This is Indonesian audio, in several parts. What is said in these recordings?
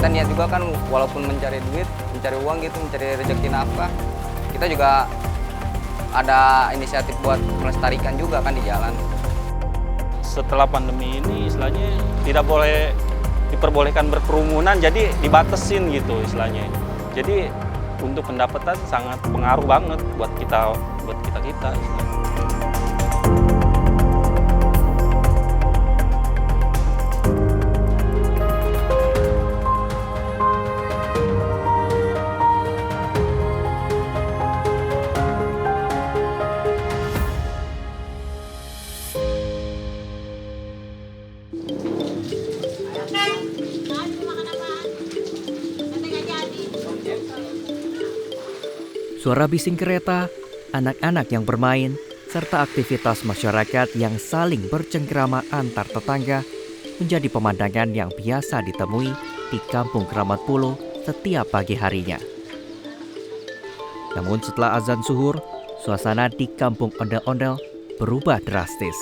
kita niat juga kan walaupun mencari duit, mencari uang gitu, mencari rezeki nafkah, kita juga ada inisiatif buat melestarikan juga kan di jalan. Setelah pandemi ini istilahnya tidak boleh diperbolehkan berkerumunan, jadi dibatasin gitu istilahnya. Jadi untuk pendapatan sangat pengaruh banget buat kita istilahnya. Suara bising kereta, anak-anak yang bermain, serta aktivitas masyarakat yang saling bercengkrama antar tetangga menjadi pemandangan yang biasa ditemui di Kampung Keramat Pulo setiap pagi harinya. Namun setelah azan zuhur, suasana di Kampung Ondel-Ondel berubah drastis.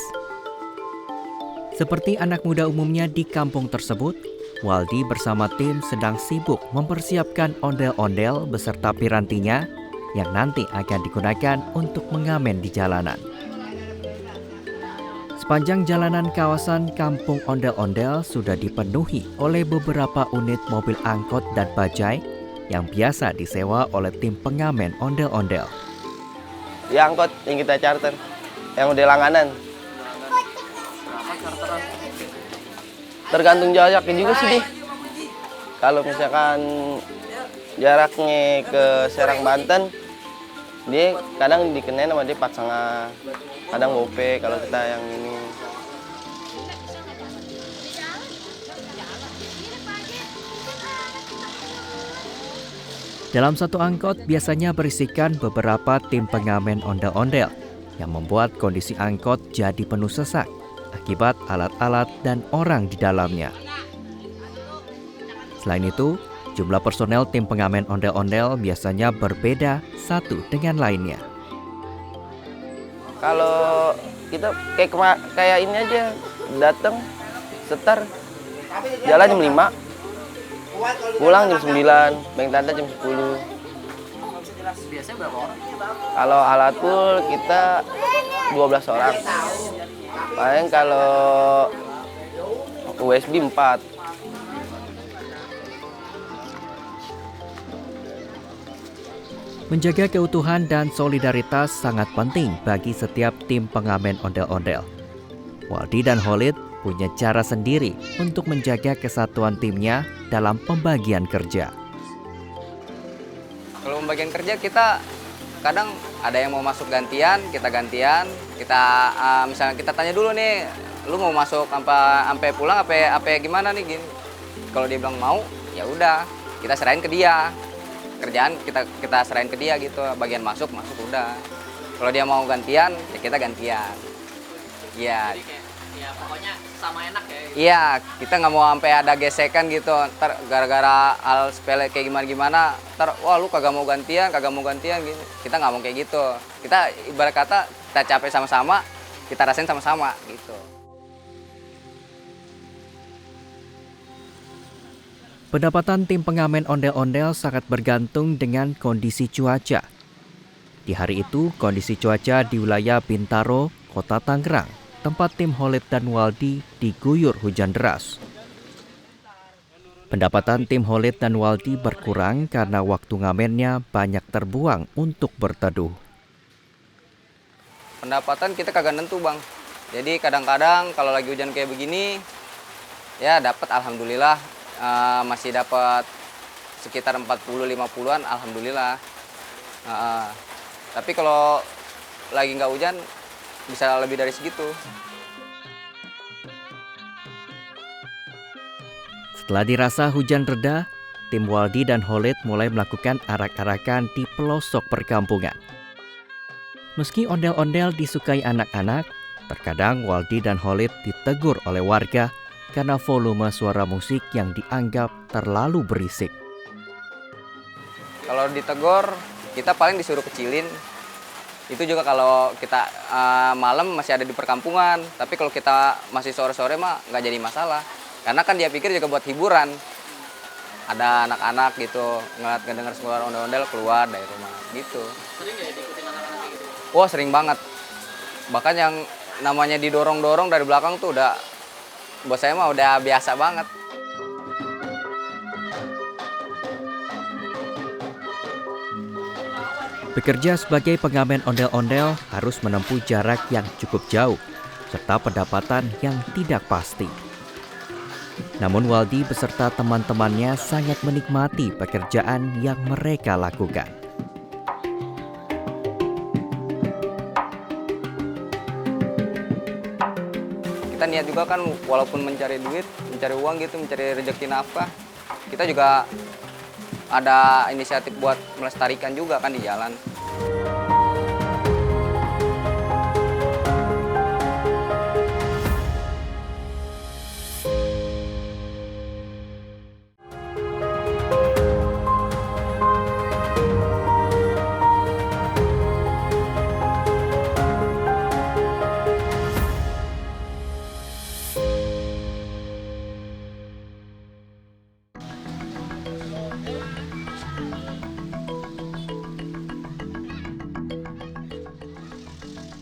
Seperti anak muda umumnya di kampung tersebut, Waldi bersama tim sedang sibuk mempersiapkan ondel-ondel beserta pirantinya yang nanti akan digunakan untuk mengamen di jalanan. Sepanjang jalanan kawasan Kampung Ondel-Ondel sudah dipenuhi oleh beberapa unit mobil angkot dan bajai yang biasa disewa oleh tim pengamen ondel-ondel. Ya angkot yang kita charter, yang udah langganan. Tergantung jaraknya juga sih, Dih. Kalau misalkan jaraknya ke Serang, Banten, dia kadang dikenain sama dia 4,5, kadang gope kalau kita yang ini. Dalam satu angkot biasanya berisikan beberapa tim pengamen ondel-ondel yang membuat kondisi angkot jadi penuh sesak akibat alat-alat dan orang di dalamnya. Selain itu, jumlah personel tim pengamen ondel-ondel biasanya berbeda satu dengan lainnya. Kalau kita kayak ini aja, datang, setar, jalan jam 5, pulang jam 9, Beng Tante jam 10. Biasanya berapa orang? Kalau alat pool kita 12 orang. Paling kalau USB 4. Menjaga keutuhan dan solidaritas sangat penting bagi setiap tim pengamen ondel-ondel. Waldi dan Khalid punya cara sendiri untuk menjaga kesatuan timnya dalam pembagian kerja. Kalau pembagian kerja kita kadang ada yang mau masuk gantian, kita misalnya kita tanya dulu nih, lu mau masuk sampai pulang apa gimana nih gini. Kalau dia bilang mau, ya udah, kita serahin ke dia. Kerjaan kita serahin ke dia gitu, bagian masuk udah. Kalau dia mau gantian, ya kita gantian. Iya. Ya pokoknya sama enak ya. Iya, kita nggak mau sampai ada gesekan gitu. Ntar gara-gara hal sepele kayak gimana, ntar wah lu kagak mau gantian gitu. Kita nggak mau kayak gitu. Kita ibarat kata kita capek sama-sama, kita rasain sama-sama gitu. Pendapatan tim pengamen ondel-ondel sangat bergantung dengan kondisi cuaca. Di hari itu, kondisi cuaca di wilayah Bintaro, Kota Tangerang, tempat tim Khalid dan Waldi diguyur hujan deras. Pendapatan tim Khalid dan Waldi berkurang karena waktu ngamennya banyak terbuang untuk berteduh. Pendapatan kita kagak nentu, Bang. Jadi kadang-kadang kalau lagi hujan kayak begini, ya dapat alhamdulillah. Masih dapat sekitar 40-50-an, alhamdulillah. Tapi kalau lagi nggak hujan, bisa lebih dari segitu. Setelah dirasa hujan reda, tim Waldi dan Khalid mulai melakukan arak-arakan di pelosok perkampungan. Meski ondel-ondel disukai anak-anak, terkadang Waldi dan Khalid ditegur oleh warga karena volume suara musik yang dianggap terlalu berisik. Kalau ditegur, kita paling disuruh kecilin. Itu juga kalau kita malam masih ada di perkampungan. Tapi kalau kita masih sore-sore mah nggak jadi masalah. Karena kan dia pikir juga buat hiburan. ada anak-anak gitu ngeliat ngedenger suara ondel-ondel keluar dari rumah gitu. Sering nggak ya diikutin anak-anak kayak gitu? Wah sering banget. Bahkan yang namanya didorong-dorong dari belakang tuh udah buat saya mah udah biasa banget. Bekerja sebagai pengamen ondel-ondel harus menempuh jarak yang cukup jauh, serta pendapatan yang tidak pasti. Namun Waldi beserta teman-temannya sangat menikmati pekerjaan yang mereka lakukan. Kita niat juga kan walaupun mencari duit, mencari uang gitu, mencari rezeki nafkah, kita juga ada inisiatif buat melestarikan juga kan di jalan.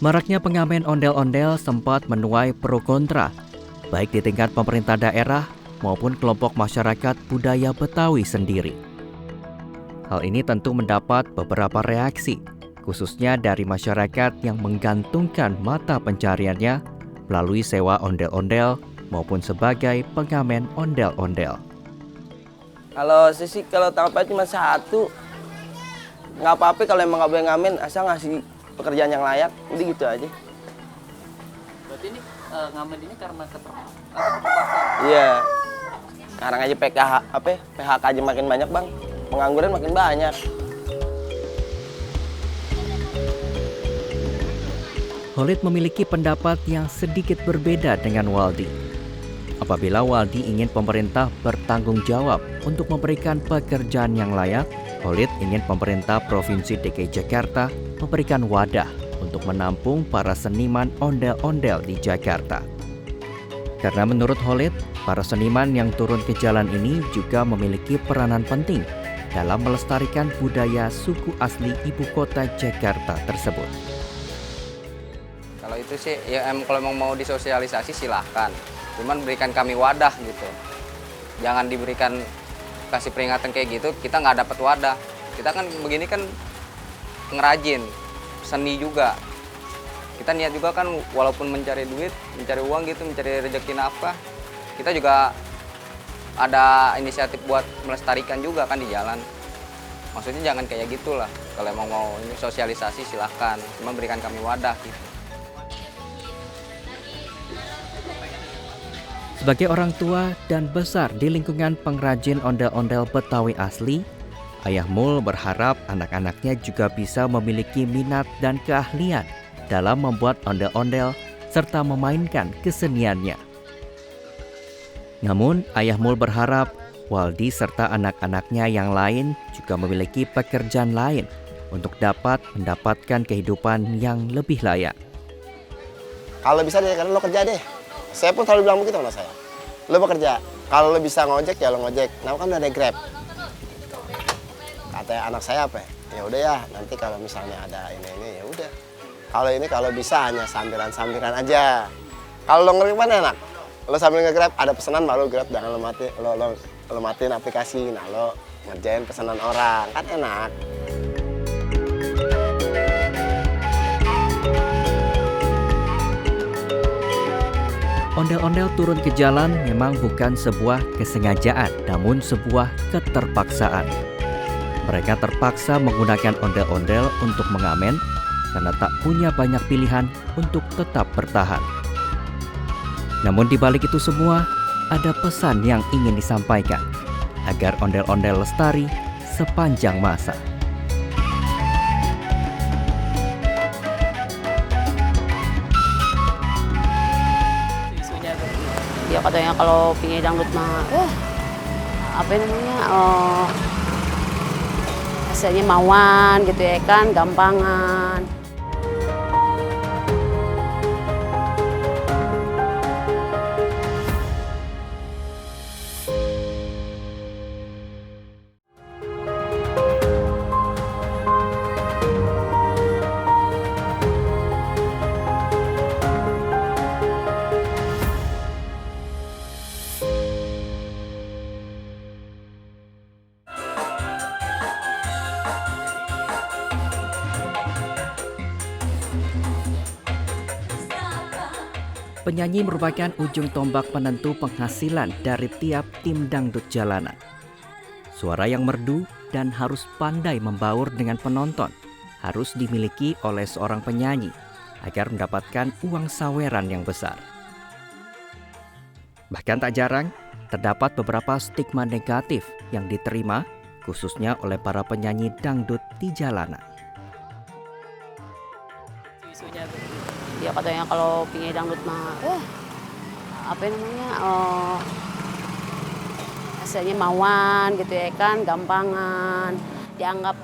Maraknya pengamen ondel-ondel sempat menuai pro kontra, baik di tingkat pemerintah daerah maupun kelompok masyarakat budaya Betawi sendiri. Hal ini tentu mendapat beberapa reaksi, khususnya dari masyarakat yang menggantungkan mata pencariannya melalui sewa ondel-ondel maupun sebagai pengamen ondel-ondel. Kalau sisi kalau tanggapannya cuma satu, nggak apa-apa kalau emang nggak boleh ngamen, asal ngasih pekerjaan yang layak, udah gitu aja. Berarti ini ngamen ini karena terpaksa? Iya. Sekarang aja PHK aja makin banyak bang, pengangguran makin banyak. Khalid memiliki pendapat yang sedikit berbeda dengan Waldi. Apabila Waldi ingin pemerintah bertanggung jawab untuk memberikan pekerjaan yang layak, Khalid ingin pemerintah Provinsi DKI Jakarta memberikan wadah untuk menampung para seniman ondel-ondel di Jakarta. Karena menurut Khalid, para seniman yang turun ke jalan ini juga memiliki peranan penting dalam melestarikan budaya suku asli ibu kota Jakarta tersebut. Kalau itu sih, ya kalau mau disosialisasi silahkan. Cuman berikan kami wadah gitu. Jangan diberikan kasih peringatan kayak gitu, kita nggak dapat wadah. Kita kan begini kan ngerajin, seni juga. Kita niat juga kan walaupun mencari duit, mencari uang gitu, mencari rezeki nafkah, kita juga ada inisiatif buat melestarikan juga kan di jalan. Maksudnya jangan kayak gitulah. Kalau emang mau ini sosialisasi silahkan, cuma berikan kami wadah gitu. Sebagai orang tua dan besar di lingkungan pengrajin ondel-ondel Betawi asli, Ayah Mul berharap anak-anaknya juga bisa memiliki minat dan keahlian dalam membuat ondel-ondel serta memainkan keseniannya. Namun, Ayah Mul berharap Waldi serta anak-anaknya yang lain juga memiliki pekerjaan lain untuk dapat mendapatkan kehidupan yang lebih layak. Kalau bisa deh, karena lo kerja deh. Saya pun selalu bilang begitu sama saya. Lo bekerja, kalau lo bisa ngojek ya lo ngojek. Nah kan udah ada Grab. Kata anak saya apa? Ya udah ya, nanti kalau misalnya ada ini ya udah. Kalau ini kalau bisa hanya sambiran-sambiran aja. Kalau lo ngerti mana enak? Lo sambil nge-Grab ada pesanan baru Grab, jangan lo matiin aplikasi. Nah lo ngerjain pesanan orang, kan enak. Ondel-ondel turun ke jalan memang bukan sebuah kesengajaan, namun sebuah keterpaksaan. Mereka terpaksa menggunakan ondel-ondel untuk mengamen karena tak punya banyak pilihan untuk tetap bertahan. Namun di balik itu semua, ada pesan yang ingin disampaikan agar ondel-ondel lestari sepanjang masa. Dia katanya kalau pengen dangdut mah, apa namanya, hasilnya mauan gitu ya kan, gampangan. Penyanyi merupakan ujung tombak penentu penghasilan dari tiap tim dangdut jalanan. Suara yang merdu dan harus pandai membaur dengan penonton harus dimiliki oleh seorang penyanyi agar mendapatkan uang saweran yang besar. Bahkan tak jarang terdapat beberapa stigma negatif yang diterima khususnya oleh para penyanyi dangdut di jalanan. Isunya tuh. Dia katanya kalau penyanyi dangdut mah apa namanya hasilnya mauan gitu ya kan, gampangan, dianggap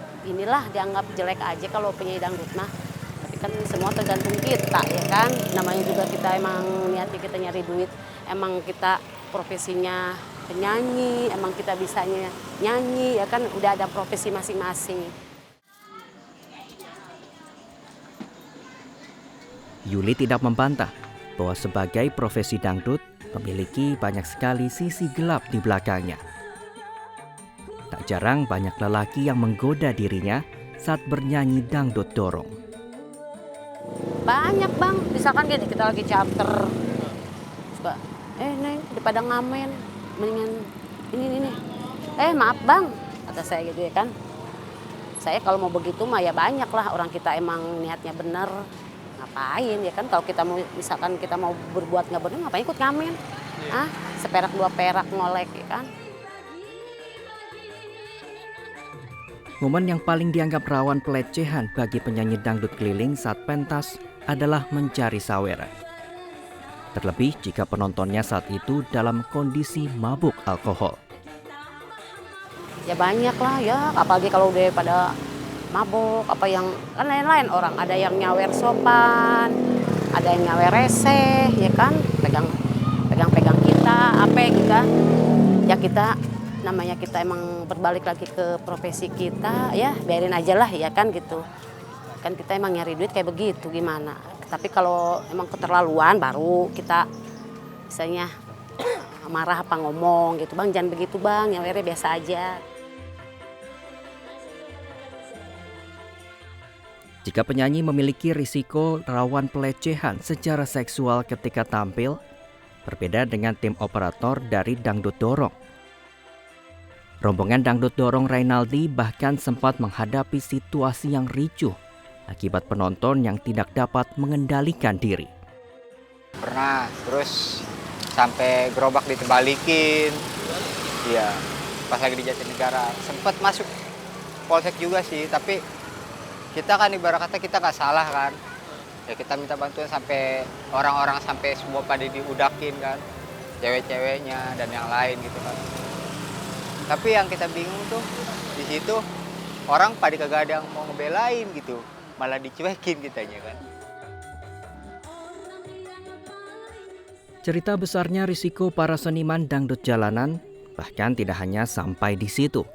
jelek aja kalau penyanyi dangdut mah. Tapi kan semua tergantung kita ya kan, namanya juga kita emang niatnya kita nyari duit, emang kita profesinya penyanyi, emang kita bisanya nyanyi ya kan, udah ada profesi masing-masing. Yuli tidak membantah bahwa sebagai profesi dangdut memiliki banyak sekali sisi gelap di belakangnya. Tak jarang banyak lelaki yang menggoda dirinya saat bernyanyi dangdut dorong. Banyak bang, misalkan gini kita lagi charter, suka, neng daripada ngamen, mendingan ini. Maaf bang, kata saya gitu ya kan. Saya kalau mau begitu mah ya banyak lah, orang kita emang niatnya bener. Ngapain ya kan, kalau kita mau misalkan kita mau berbuat nggak benar ngapain ikut ngamen, seperak dua perak ngolek ya kan. Momen yang paling dianggap rawan pelecehan bagi penyanyi dangdut keliling saat pentas adalah mencari saweran. Terlebih jika penontonnya saat itu dalam kondisi mabuk alkohol. Ya banyak lah ya, apalagi kalau udah pada mabuk, apa yang kan lain-lain orang, ada yang nyawer sopan, ada yang nyawer reseh ya kan, pegang kita apa gitu kan. Ya kita namanya kita emang berbalik lagi ke profesi kita ya, biarin aja lah ya kan gitu. Kan kita emang nyari duit kayak begitu gimana. Tapi kalau emang keterlaluan baru kita misalnya marah apa ngomong gitu, bang jangan begitu bang, nyawernya biasa aja. Jika penyanyi memiliki risiko rawan pelecehan secara seksual ketika tampil, berbeda dengan tim operator dari dangdut dorong. Rombongan dangdut dorong Rainaldi bahkan sempat menghadapi situasi yang ricuh akibat penonton yang tidak dapat mengendalikan diri. Pernah, terus sampai gerobak ditebalikin. Iya, pas lagi di Jatinegara. Sempat masuk polsek juga sih, tapi kita kan ibarat kata kita nggak salah kan. Ya kita minta bantuan sampai orang-orang sampai semua pada diudakin kan. Cewek-ceweknya dan yang lain gitu kan. Tapi yang kita bingung tuh di situ orang pada kagak ada yang mau ngebelain gitu. Malah dicuekin kitanya kan. Cerita besarnya risiko para seniman dangdut jalanan bahkan tidak hanya sampai di situ.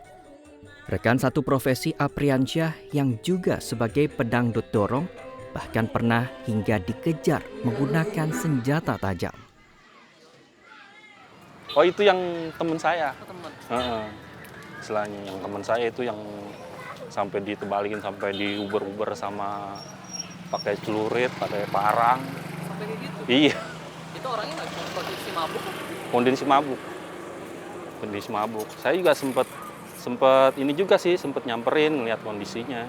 Rekan satu profesi Apriansyah yang juga sebagai pedangdut dorong bahkan pernah hingga dikejar menggunakan senjata tajam. Oh itu yang teman saya. Teman. Selain yang teman saya itu yang sampai ditebalikin, sampai diuber-uber sama pakai celurit, pakai parang. Sampai kayak gitu? Iya. Itu orangnya nggak kondisi mabuk kan? Kondisi mabuk. Saya juga sempat ini juga sih, sempat nyamperin lihat kondisinya.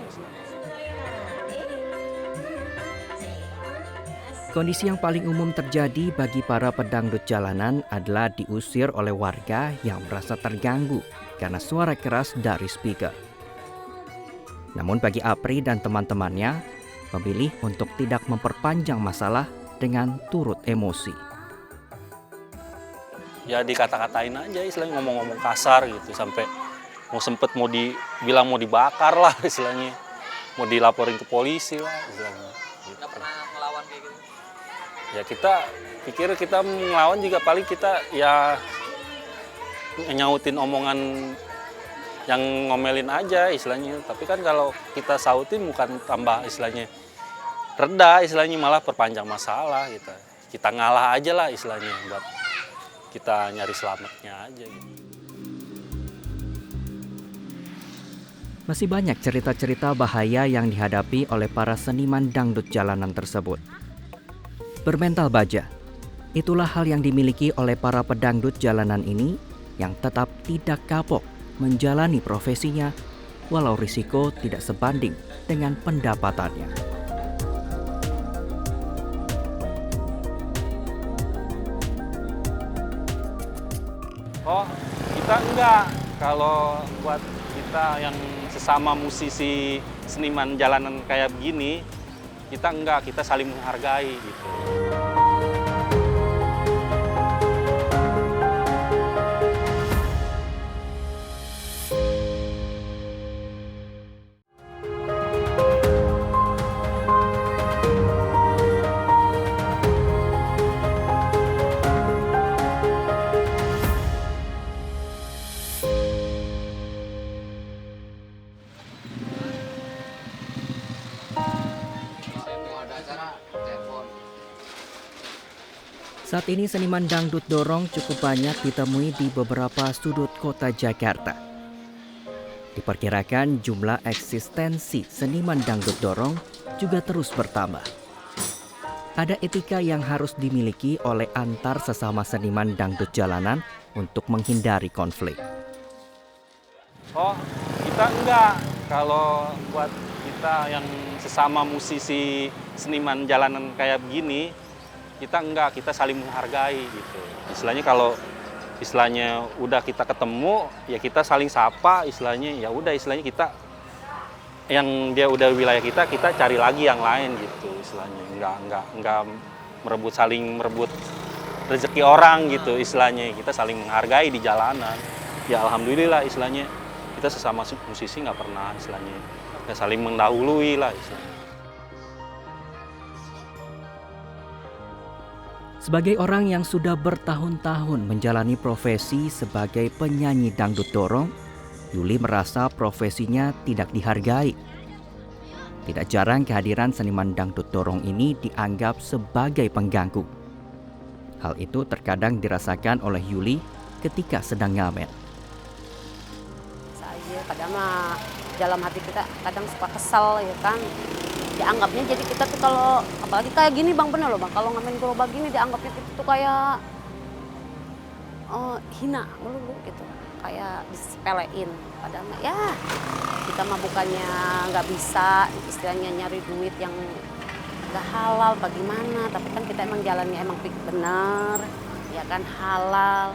Kondisi yang paling umum terjadi bagi para pedangdut jalanan adalah diusir oleh warga yang merasa terganggu karena suara keras dari speaker. Namun bagi Apri dan teman-temannya, memilih untuk tidak memperpanjang masalah dengan turut emosi. Ya dikata-katain aja, istilahnya ngomong-ngomong kasar gitu, sampai mau dibilang mau dibakar lah istilahnya, mau dilaporin ke polisi lah istilahnya. Nggak pernah ngelawan kayak gitu? Ya kita pikir kita ngelawan juga paling kita ya nyautin omongan yang ngomelin aja istilahnya. Tapi kan kalau kita sautin bukan tambah istilahnya reda, istilahnya malah perpanjang masalah gitu. Kita ngalah aja lah istilahnya buat kita nyari selamatnya aja gitu. Masih banyak cerita-cerita bahaya yang dihadapi oleh para seniman dangdut jalanan tersebut. Bermental baja, Itulah hal yang dimiliki oleh para pedangdut jalanan ini yang tetap tidak kapok menjalani profesinya walau risiko tidak sebanding dengan pendapatannya. Oh, kita enggak. Kalau buat kita yang sesama musisi seniman jalanan kayak begini, kita enggak, kita saling menghargai gitu. Saat ini seniman dangdut dorong cukup banyak ditemui di beberapa sudut kota Jakarta. Diperkirakan jumlah eksistensi seniman dangdut dorong juga terus bertambah. Ada etika yang harus dimiliki oleh antar sesama seniman dangdut jalanan untuk menghindari konflik. Oh, kita enggak. Kalau buat kita yang sesama musisi seniman jalanan kayak begini, kita enggak, kita saling menghargai gitu. Istilahnya kalau udah kita ketemu, ya kita saling sapa, istilahnya ya udah istilahnya kita yang dia udah wilayah kita cari lagi yang lain gitu istilahnya. Enggak saling merebut rezeki orang gitu istilahnya. Kita saling menghargai di jalanan. Ya alhamdulillah istilahnya kita sesama musisi nggak pernah istilahnya. Ya saling mendahului lah istilahnya. Sebagai orang yang sudah bertahun-tahun menjalani profesi sebagai penyanyi dangdut dorong, Yuli merasa profesinya tidak dihargai. Tidak jarang kehadiran seniman dangdut dorong ini dianggap sebagai pengganggu. Hal itu terkadang dirasakan oleh Yuli ketika sedang ngamen. Saya kadang mah dalam hati kita kadang suka kesal ya kan. Dianggapnya jadi kita tuh kalau apalagi kayak gini Bang, bener loh Bang, kalau ngamen gerobak gini dianggapnya kita tuh kayak hina melulu gitu, kayak disepelein. Padahal ya kita mah bukannya nggak bisa istilahnya nyari duit yang nggak halal bagaimana, tapi kan kita emang jalannya emang benar ya kan, halal.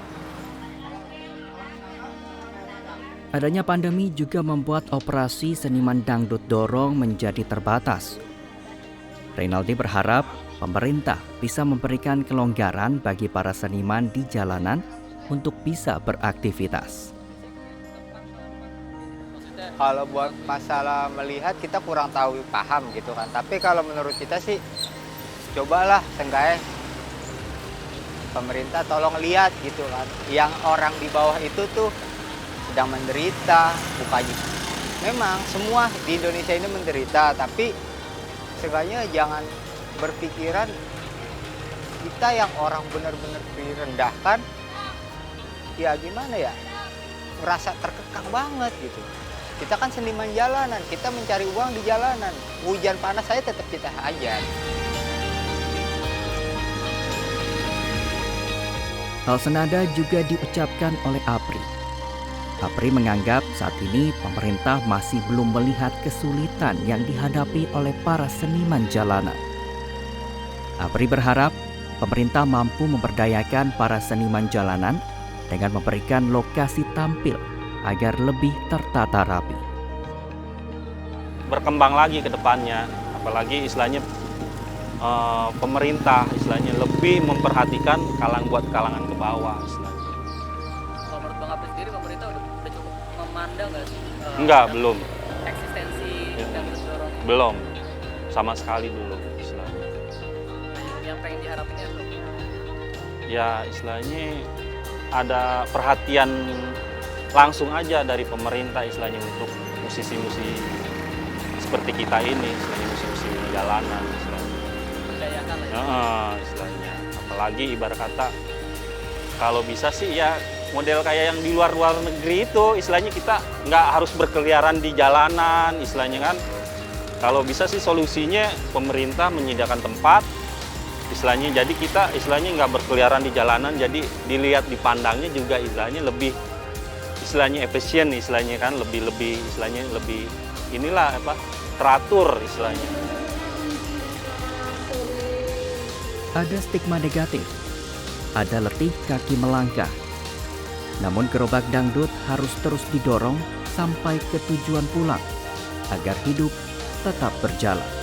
Adanya pandemi juga membuat operasi seniman dangdut dorong menjadi terbatas. Reynaldi berharap pemerintah bisa memberikan kelonggaran bagi para seniman di jalanan untuk bisa beraktivitas. Kalau buat masalah melihat kita kurang tahu paham gitu kan. Tapi kalau menurut kita sih cobalah seenggaknya pemerintah tolong lihat gitu kan. Yang orang di bawah itu tuh sedang menderita, bukannya. Memang semua di Indonesia ini menderita, tapi seenggaknya jangan berpikiran kita yang orang benar-benar direndahkan, ya gimana ya, ngerasa terkekang banget gitu. Kita kan seniman jalanan, kita mencari uang di jalanan. Hujan panas saya tetap kita hajar. Hal senada juga diucapkan oleh Apri. Apri menganggap saat ini pemerintah masih belum melihat kesulitan yang dihadapi oleh para seniman jalanan. Apri berharap pemerintah mampu memberdayakan para seniman jalanan dengan memberikan lokasi tampil agar lebih tertata rapi. Berkembang lagi ke depannya, apalagi istilahnya pemerintah istilahnya lebih memperhatikan kalangan ke bawah istilahnya. Kalau menurut Bang Apri sendiri, pemerintah udah cukup memandang nggak sih? Enggak, belum. Eksistensi dangdut dorong ini? Belum. Sama sekali dulu istilahnya. Yang pengen diharapinnya tuh? Ya istilahnya ada perhatian langsung aja dari pemerintah istilahnya untuk musisi-musisi seperti kita ini, istilahnya musisi jalanan istilahnya. Berdayakan lah ya? Istilahnya. Apalagi ibarat kata kalau bisa sih ya model kayak yang di luar negeri itu, istilahnya kita nggak harus berkeliaran di jalanan, istilahnya kan. Kalau bisa sih solusinya pemerintah menyediakan tempat, istilahnya. Jadi kita istilahnya nggak berkeliaran di jalanan, jadi dilihat dipandangnya juga istilahnya lebih istilahnya efisien istilahnya kan, lebih istilahnya lebih inilah apa teratur istilahnya. Ada stigma negatif, ada letih kaki melangkah. Namun gerobak dangdut harus terus didorong sampai ke tujuan pulang agar hidup tetap berjalan.